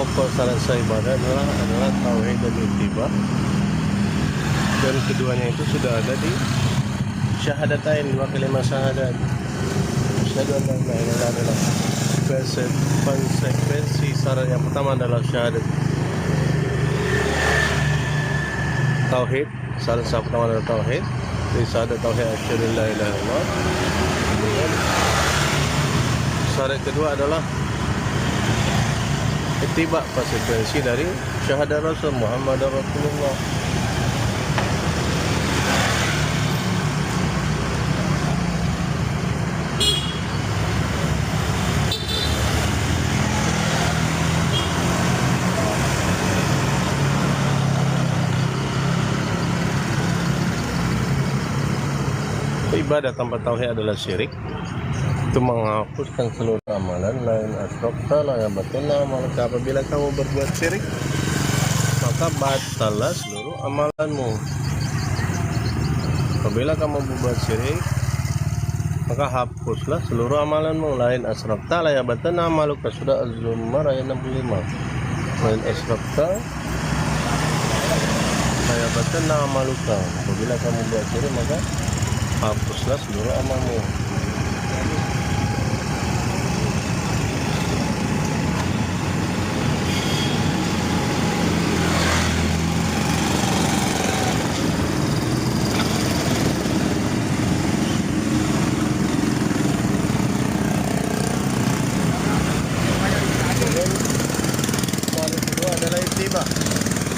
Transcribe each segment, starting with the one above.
pokok syarat sah ibadah adalah tauhid dan ittiba, dan keduanya itu sudah ada di syahadatain wa kalimat syahadat. Asyhadu an la ilaha illallah adalah konsekuensi syarat yang pertama adalah syahadat tauhid. Syarat sah pertama adalah tauhid. Jadi syahadat tauhid asyhadu an la ilaha illallah. Kemudian syarat kedua adalah ittiba, konsekuensi dari syahadat Rasul Muhammad Rasulullah. Ibadah tanpa tauhid adalah syirik. Itu menghapuskan seluruh amalan. Lain asyrokta la yabatulna amalaka. Apabila kamu berbuat syirik, maka batallah seluruh amalanmu. Apabila kamu berbuat syirik, maka hapuslah seluruh amalanmu. Lain asyrokta la yabatulna amalaka. Sudah Az-Zumar ayat 65. Lain asyrokta la yabatulna amalaka. Apabila kamu berbuat syirik, maka hapuslah seluruh amalmu.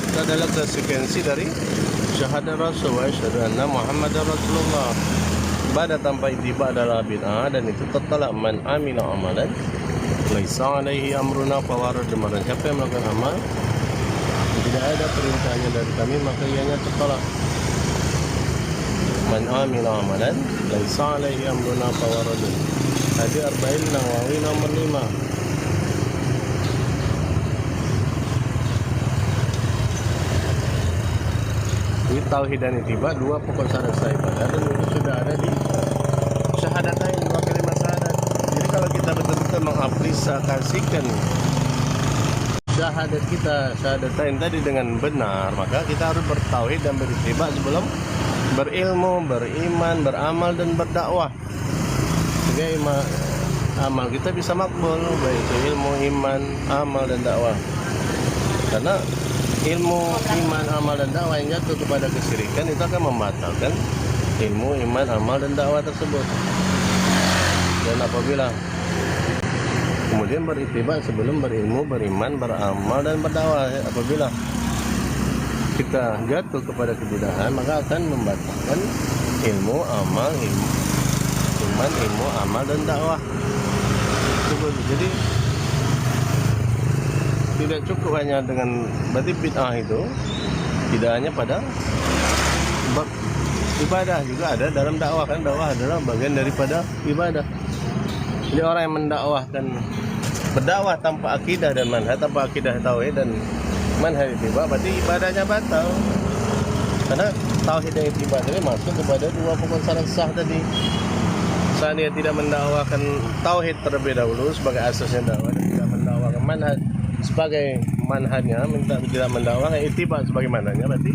Itu adalah konsekuensi dari syahadat Rasul wa asyhadu anna Muhammadar Rasulullah. Ibadah tanpa ittiba adalah bid'ah, dan itu tertolak. Man amila amalan laisa alaihi amruna fawarad. Siapa yang melakukan amal tidak ada perintahnya dari kami, maka ianya tertolak. Man amila amalan laisa alaihi amruna fawarad. Hadis Arba'in Nawawi nomor 5. Ini tauhid dan ittiba, dua pokok syarat sah ibadah, dan itu sudah ada di syahadatain wa kalimat syahadat. Jadi kalau kita betul-betul mengaplikasikan syahadat kita, syahadatain tadi dengan benar, maka kita harus bertauhid dan berittiba sebelum berilmu, beriman, beramal, dan berdakwah. Sehingga amal kita bisa makbul, baik itu ilmu, iman, amal, dan dakwah. Karena ilmu, iman, amal, dan dakwah yang jatuh kepada kesyirikan itu akan membatalkan ilmu, iman, amal, dan dakwah tersebut. Dan apabila kemudian berittiba sebelum berilmu, beriman, beramal, dan berdakwah, apabila kita jatuh kepada kebid'ahan, maka akan membatalkan ilmu, amal, iman, ilmu, amal, dan dakwah. Jadi tidak cukup hanya dengan berarti bid'ah itu tidak hanya pada ibadah, juga ada dalam dakwah. Kan dakwah adalah bagian daripada ibadah. Jadi orang yang mendakwahkan, berdakwah tanpa akidah dan manhaj, tanpa akidah tauhid dan manhaj ittiba, berarti ibadahnya batal. Karena tauhid dan ittiba tadi masuk kepada dua pokok syarat sah tadi. Saat dia tidak mendakwahkan tauhid terlebih dahulu sebagai asasnya dakwah, dan tidak mendakwahkan manhaj sebagai manhajnya, tidak mendakwahkan ittiba sebagai manhajnya, berarti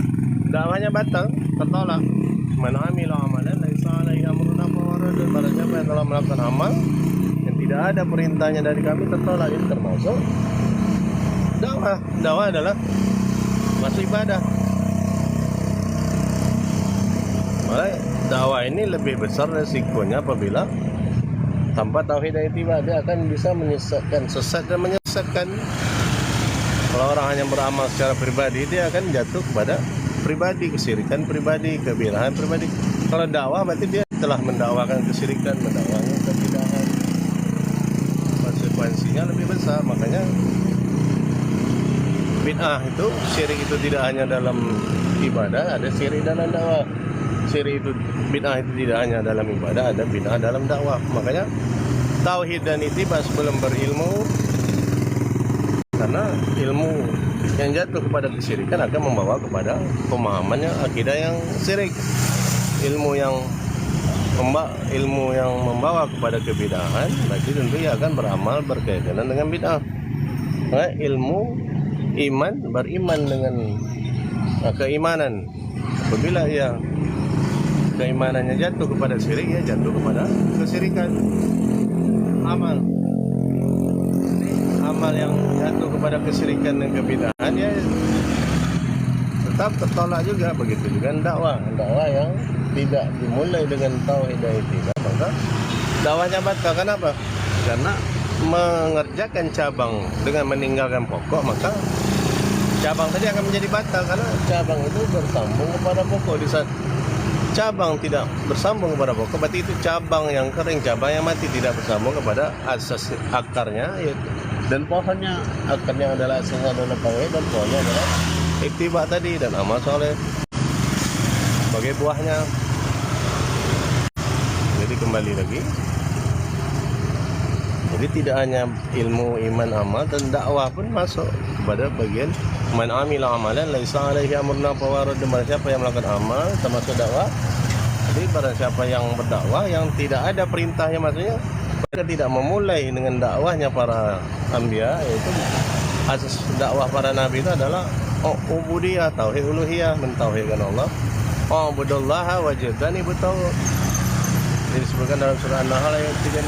dakwahnya batal, tertolak. Man amila amalan laisa alaihi amruna fawarad. Barang siapa yang telah melakukan amal yang tidak ada perintahnya dari kami, tertolak. Ini termasuk dakwah. Dakwah adalah masuk ibadah. Malah dakwah ini lebih besar resikonya apabila tanpa tauhid dan ittiba, dia akan bisa menyesatkan, sesat dan menyesatkan. Kalau orang hanya beramal secara pribadi, dia akan jatuh kepada pribadi, kesyirikan pribadi, kebid'ahan pribadi. Kalau dakwah berarti dia telah mendakwakan kesyirikan, mendakwakan kebid'ahan. Konsekuensinya lebih besar. Makanya bid'ah itu, syirik itu tidak hanya dalam ibadah, ada syirik dalam dakwah. Syirik itu, bid'ah itu tidak hanya dalam ibadah, ada bid'ah dalam dakwah. Makanya tauhid dan ittiba sebelum berilmu, karena ilmu yang jatuh kepada kesyirikan akan membawa kepada pemahamannya akidah yang syirik. Ilmu yang membawa kepada kebid'ahan, berarti tentu ia akan beramal berkaitan dengan bid'ah. ilmu iman, beriman dengan keimanan. Apabila ia keimanannya jatuh kepada syirik, ia jatuh kepada kesyirikan. Amal yang jatuh kepada kesyirikan dan kebidahan, ya tetap tertolak juga. Begitu juga dakwah yang tidak dimulai dengan tauhid dan ittibah, maka dakwahnya batal. Kenapa? Karena mengerjakan cabang dengan meninggalkan pokok, maka cabang tadi akan menjadi batal, karena cabang itu bersambung kepada pokok. Di saat cabang tidak bersambung kepada pokok, berarti itu cabang yang kering, cabang yang mati, tidak bersambung kepada asas akarnya, dan pohonnya. Akarnya adalah asasnya adalah tauhid, dan pohonnya adalah ittiba tadi dan amal soleh sebagai buahnya. Jadi kembali lagi, jadi tidak hanya ilmu, iman, amal, dan dakwah pun masuk kepada bagian man amila amalan laisa alaihi amruna fawarad. Siapa yang melakukan amal termasuk dakwah, jadi pada siapa yang berdakwah yang tidak ada perintahnya, maksudnya mereka tidak memulai dengan dakwahnya para anbiya, yaitu asas dakwah para nabi itu adalah ubudiyah, tauhid uluhiyah, mentauhidkan Allah. Ubudullaha wajibani butaghut. Disebutkan dalam surah An-Nahl ayat 36.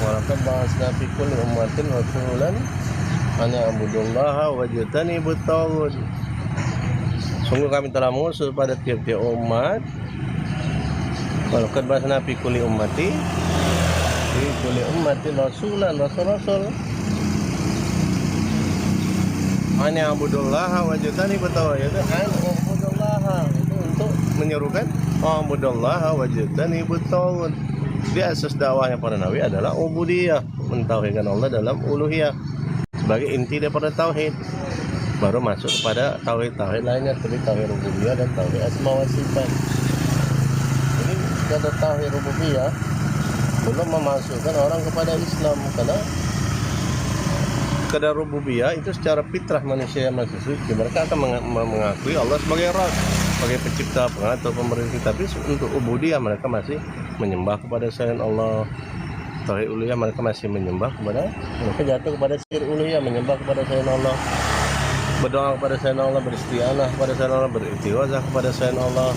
Walaqad ba'atsna fi kulli ummatin rasulan an ya'budullaha wajtanibu at-taghut. Sungguh kami telah mengutus pada tiap-tiap umat. Walaqad ba'atsna fi kulli ummatin rasulan, rasul an ya'budullaha wajtanibu at-taghut. Yaitu an ubudullaha, itu untuk menyerukan ubudullaha wajtanibu at-taghut. Di asas dakwahnya para nabi adalah ubudiyah, mentauhidkan Allah dalam uluhiyah sebagai inti daripada tauhid. Baru masuk kepada tauhid lainnya seperti tauhid rububiyah dan tauhid asma wa sifat. Ini kata tauhid rububiyah belum memasukkan orang kepada Islam, karena kadar rububiyah itu secara fitrah manusia yang masih suci, mereka akan mengakui Allah sebagai Rabb, sebagai pencipta, pengatur, pemerintah. Tapi untuk ubudiyah mereka masih menyembah kepada selain Allah. Tauhid uluhiyah mereka masih menyembah kepada, mereka jatuh kepada syirik uluhiyah, menyembah kepada selain Allah, berdoa kepada selain Allah, beristighfar kepada selain Allah, beristighosah kepada selain Allah,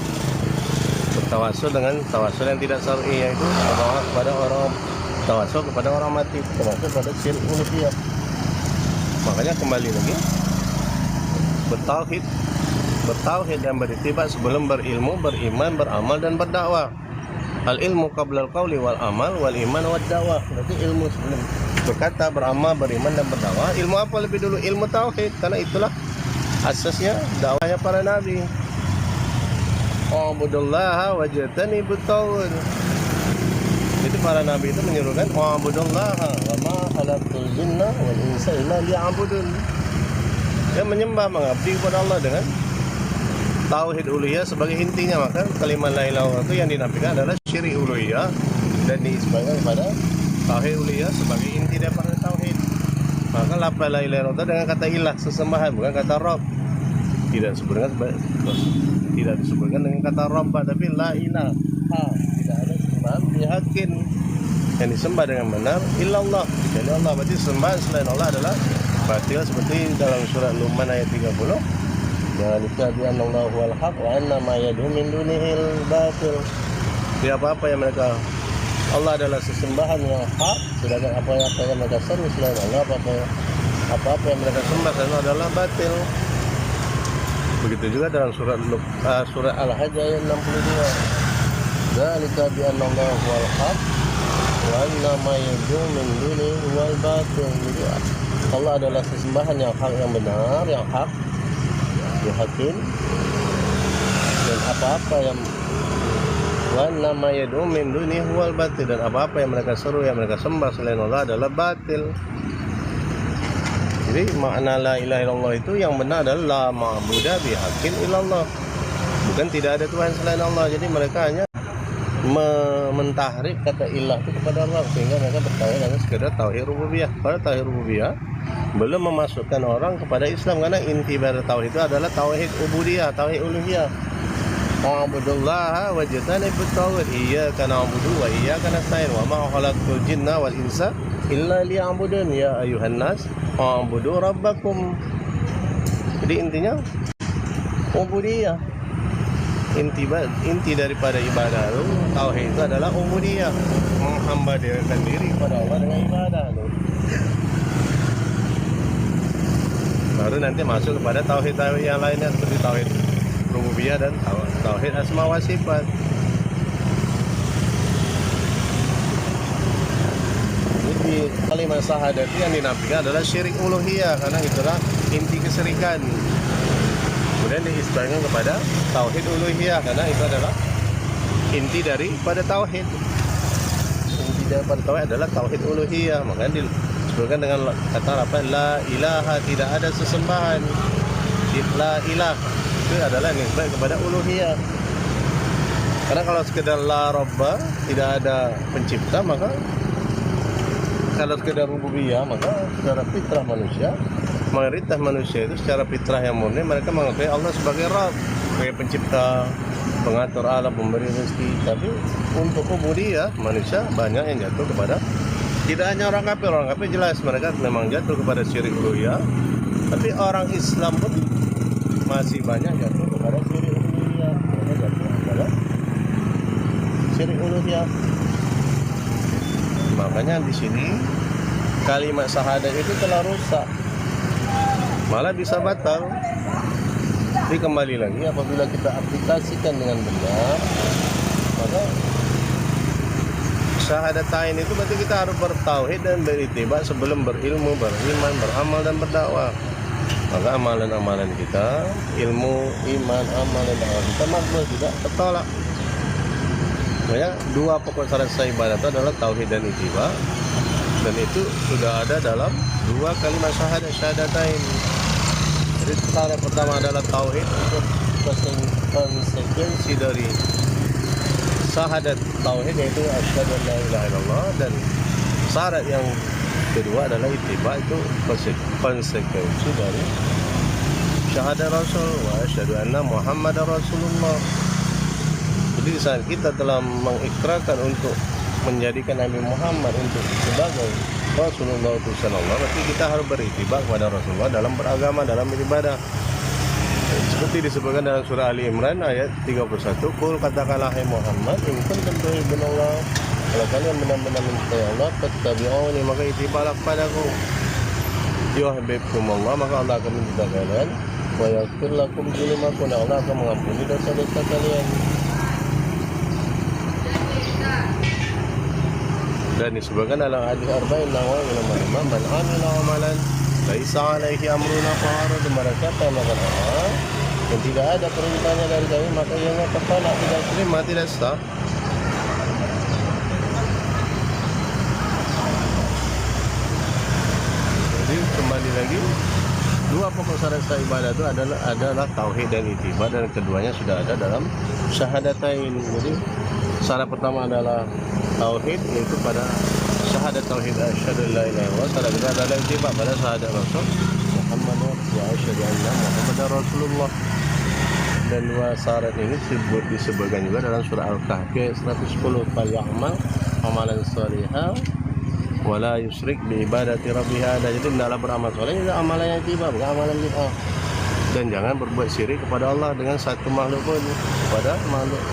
bertawasul dengan tawasul yang tidak syar'i, yaitu berdoa kepada orang, tawasul kepada orang mati, termasuk pada syirik uluhiyah. Makanya kembali lagi, bertauhid dan berittiba sebelum berilmu, beriman, beramal, dan berdakwah. Al ilmu qabla al qawli wal amal wal iman wad dakwah. Berarti ilmu sebelum berkata, beramal, beriman, dan berdakwah. Ilmu apa lebih dulu? Ilmu tauhid, karena itulah asasnya dakwahnya para nabi. Ubudullaha wajtanibut taghut. Jadi para nabi itu menyerukan ubudullaha wa ma khalaqtul jinna wal insa illa liya'budun. Dia menyembah, mengabdi kepada Allah dengan tauhid uluhiyah sebagai intinya. Maka kalimat la ilaha illallah itu yang dinafikan adalah syirik uluhiyah, dan diisbatkan kepada tauhid uluhiyah sebagai inti daripada tauhid. Maka lafaz la ilaha illallah dengan kata ilah, sesembahan, bukan kata rabb. Tidak disebutkan dengan kata rabb, tapi la ilaha, tidak ada sembahan bihaqqin yang disembah dengan benar illallah, kecuali Allah. Berarti sembahan selain Allah adalah batil, seperti dalam surat Luqman ayat 30. Dzalika bi anna Allahu wal haq wa anna ma yad'u min dunihil batil. Di apa-apa yang mereka, Allah adalah sesembahan yang hak, sedangkan apa-apa yang mereka seru selain Allah, apa-apa yang mereka sembah selain Allah adalah batil. Begitu juga dalam surat Al-Hajj ayat 62. Dzalika bi anna Allahu wal haq wa anna ma yad'u min dunihi wal batil. Jadi Allah adalah sesembahan yang hak, yang benar, yang hak, hakim, dan apa-apa yang nama yad'u min dunihi wal batil, dan apa-apa yang mereka seru, yang mereka sembah selain Allah adalah batil. Jadi makna la ilaha illallah itu yang benar adalah la ma'budu bihaqqin illallah, bukan tidak ada Tuhan selain Allah. Jadi mereka hanya mentahrif kata ilah itu kepada Allah, sehingga mereka bertauhid dengan sekedar tauhid rububiyah. Pada tauhid rububiyah belum memasukkan orang kepada Islam, karena inti dari tauhid itu adalah tauhid ubudiyah, tauhid uluhiyah. Wa'budullaha wajtanibut taghut. Iyyaka na'budu wa iyyaka nasta'in. Wa ma khalaqtul jinna wal insa illa liya'budun. Ya ayuhan nas, wa'budu rabbakum. Jadi intinya ubudiyah. Inti daripada ibadah itu, tauhid itu adalah ubudiyah, menghamba diri kepada Allah dengan ibadah itu. Baru nanti masuk kepada tauhid yang lainnya seperti tauhid rububiyah dan tauhid asma wa sifat. Jadi kalimat syahadat yang dinafikan adalah syirik uluhiyah, karena itulah inti kesyirikan. Kemudian diistilahkan kepada tauhid uluhiyah, karena itu adalah inti daripada tauhid. Inti daripada tauhid adalah tauhid uluhiyah. Makanya disebutkan dengan kata apa? La ilaha, tidak ada sesembahan. La ilah itu adalah nisbat kepada uluhiyah. Karena kalau sekedar la robba, tidak ada pencipta, maka kalau sekedar rububiyah, maka secara fitrah manusia, mayoritas manusia itu secara fitrah yang murni mereka mengakui Allah sebagai Rabb, sebagai pencipta, pengatur alam, pemberi rezeki. Tapi untuk ubudiyah manusia banyak yang jatuh kepada, tidak hanya orang kafir jelas mereka memang jatuh kepada syirik uluhiyah, tapi orang Islam pun masih banyak jatuh kepada syirik uluhiyah. Mereka jatuh kepada syirik uluhiyah. Makanya di sini kalimat syahadat itu telah rusak, malah bisa batal. Jadi kembali lagi, apabila kita aplikasikan dengan benar, maka syahadatain itu berarti kita harus bertauhid dan beritiba sebelum berilmu, beriman, beramal dan berdakwah. Maka amalan-amalan kita, ilmu, iman, amal dan dakwah kita makbul, tidak tertolak. Makanya dua pokok syarat sah ibadah itu adalah tauhid dan itiba, dan itu sudah ada dalam dua kalimat syahadatain. Jadi syarat pertama adalah tauhid, untuk konsekuensi dari syahadat tauhid yaitu asyhadu an la ilaha illallah, dan syarat yang kedua adalah itiba, itu konsekuensi dari syahadat Rasul wa asyhadu anna Muhammadar Rasulullah. Jadi saat kita telah mengikrarkan untuk menjadikan Nabi Muhammad untuk sebagai Rasulullah utusan Allah, berarti kita harus beritiba kepada Rasulullah dalam beragama, dalam beribadah. Seperti disebutkan dalam surah Ali Imran ayat 31, Qul, katakanlah hai Muhammad, in kuntum tuhibbunallah, kalau kalian benar-benar mencintai Allah, fattabi'uni, maka itibalah kepadaku. Yuhibbukumullah, maka Allah akan mencintai kalian. Wa yaghfir lakum dzunubakum, Allah akan mengampuni dosa-dosa kalian. Dan disebutkan dalam hadis arba'in nawawi ulama man amila amalan laisa alaihi amruna faharud, mereka melakukan amal yang tidak ada perintahnya dari kami, maka ia tertolak, tidak terima, tidak sah. Jadi kembali lagi, dua pokok syarat sah ibadah itu adalah tauhid dan itiba, dan keduanya sudah ada dalam syahadatain. Jadi syarat pertama adalah tauhid, yaitu pada syahadat tauhid asyhadu an la ilaha illallah. Syarat kedua adalah itiba pada syahadat Rasul Muhammad wa asyhadu anna Muhammadar Rasulullah. Dan dua syarat ini disebutkan juga dalam surah Al-Kahfi 110, fal ya'mal amalan shalihan wa la yusyrik bi ibadati rabbih ahada. Jadi hendaklah beramal saleh, itu amalan yang itiba, bukan amalan bid'ah. Dan jangan berbuat syirik kepada Allah dengan satu makhluk pun, kepada makhluk.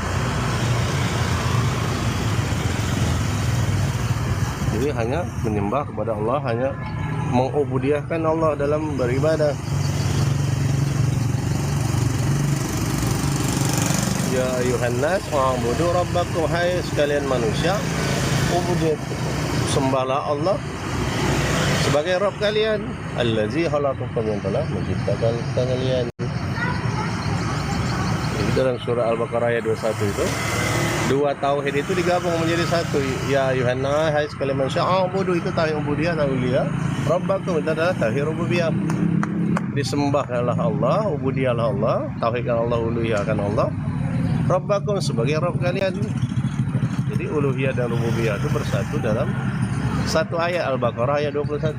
Jadi hanya menyembah kepada Allah, hanya mengubudiyahkan Allah dalam beribadah. Ya ayuhan nas, wa'budu rabbakum, hai sekalian manusia, ubudiyah, sembahlah Allah sebagai Rabb kalian, allazi khalaqakum, yang telah menciptakan kalian. Ini dalam surah Al-Baqarah ayat 21 itu, dua tauhid itu digabung menjadi satu. Ya ayuhan nas, hai sekalian manusia, ubudu, itu tauhid ubudiyah, tauhid rabbakum itu adalah tauhid rububiyah. Disembahlah Allah, ubudiyahlah Allah, tauhidkan Allah, uluhiyahkan Allah, rabbakum sebagai Rabb kalian. Jadi uluhiyah dan rububiyah itu bersatu dalam satu ayat Al-Baqarah ayat 21.